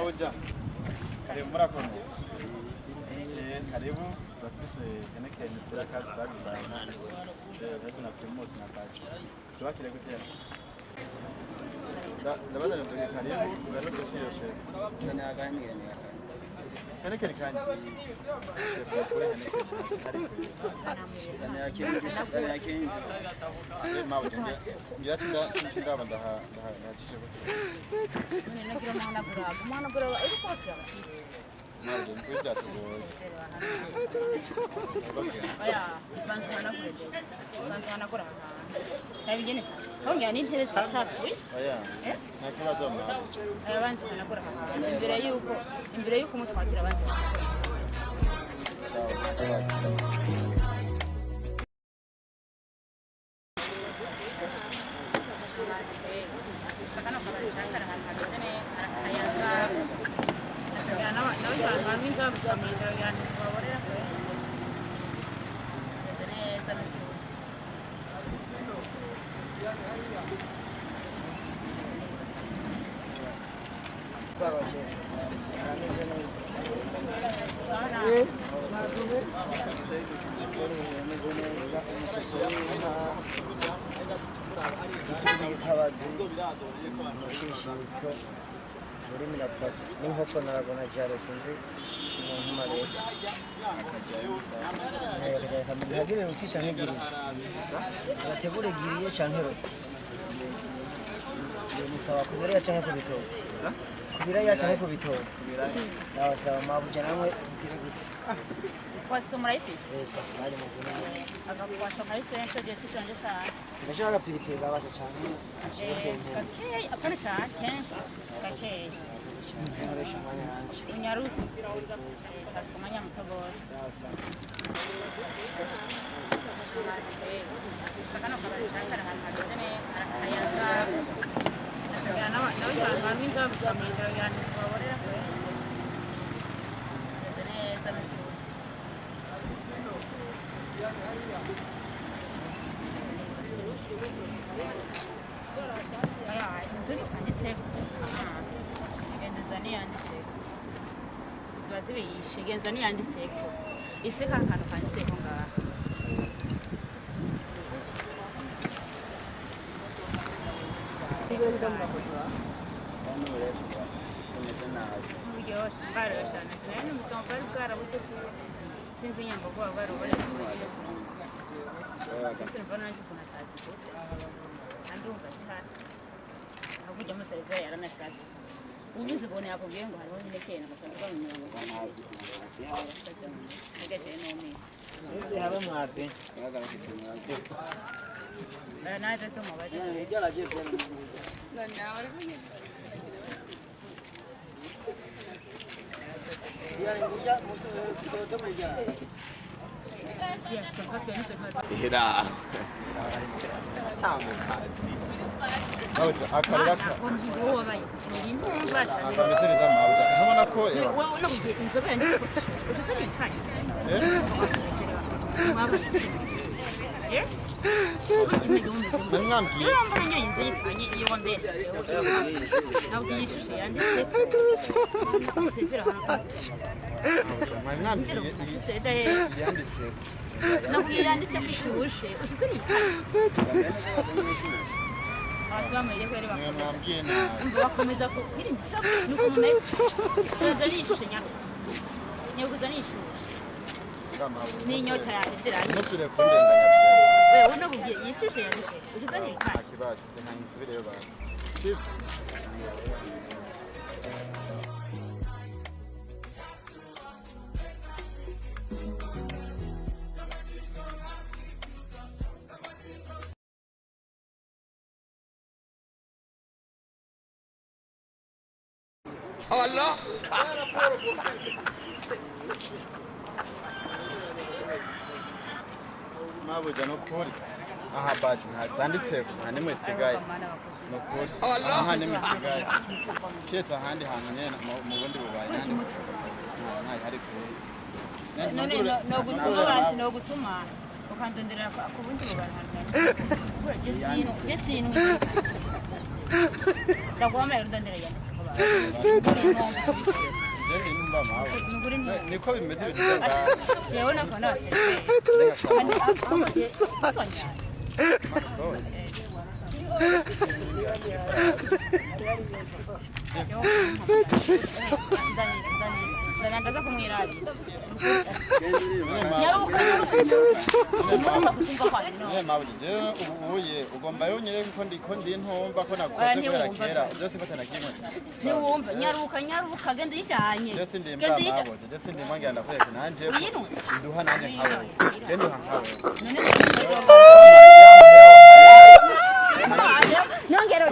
mabuja karibu murakoze karibu turafise Heineken Syracuse Black Brand basi na Primus na Pacho tuwakire gutera ndabaza ndo karibu ngalo kestiyo chef ndani aganire Heineken kandi chef yakore Heineken karibu ndani yake mabuja ngira ndaba ndaha yacishe gutera none nagira mwana gura iri kwakira mabuja nkwija tugoye oya banzana gura nabigene honga ni intebe z'achafuye oya nakibazo mabuja banzana gura imbere yuko mutwakira banzana muri minapasi n'inkoko narabona cyane sinzi umuntu marebe ntihagire ruti canke giriye bategure giriye canke roti musaba kubira canke kubitoka kubira canke kubitoka sawa sawa mabuja namwe tugire gute kwasi murayifise kwasi ari mu zina agakwasha kari sense je sishanje cyane ndashaka piripiri gabasha cyane kakeye apana cyane kenshi kakeye unyaruzi kasomanya mutogose sakana kabari shakara hageze neza akayaga ashagana nawe abantu nzabushamije cyane baborera kwe hageze neza aya inzuri kanditse gendeza niyanditse ziba zibiyishe genza niyanditse ko ise kakano kanditse ko ngaha sinzi nyambo kwa baro bale sisi mbona nje kuna kazi kote andumva cyane akuja mu seriveri yarana sati ubuze bone hapo ngengo hariho nyine cyane bakaba bamwe banazi ngeje none haba mwate na nje to mabaje yaraje pia na nawe yani ngoja musote mmoja Era. mabuja akarira wowe bayi ni mbasha akameze neza mabuja urabona ko wowe no kugiye inzobe ndiko ushaka ni kanye namwambwiye mbona nyoyinze yikanye iyo wambere ntabwo yishushe yanditse sezera hano mwambwiye seda yanditse ntabwo yanditse kwishushe ushyize ni kanye abatubamayire ko yari mwambwiye bakomeza kwirinda nuko mumeze neza nishushe nyaguza nishushe n'inyota yanjye ziranye ntusubire kundenganya wewe unabugiye yishushe yanditse ushyize ni kanye akibaza nta nsubireyo bazi Allah. mabuja nukuri aha baje ntazanditse nta nimwe sigaye nukuri nta nimwe sigaye ketse ahandi hantu nyene mu bundi bubaye nandi nta hari kuri none no gutuma basi no gutuma ukandondera ku bundi bubaye hantu jesinwe ndakwama yurondera yanditse ko Jewe numva mawe. nuguri ni Niko bimeze ibintu bya jewe nako nose ndaza kumwirari nyaruka ubuye ugomba rero nyere ko ndi ntumva ko nakoze kubera kera byose fatana kimwe niwumva nyaruka genda yicanye byose ndi mba mabo byose ndi mwangira ndakwereka nanje nduha nanje nkawe je nduha nkawe none nongero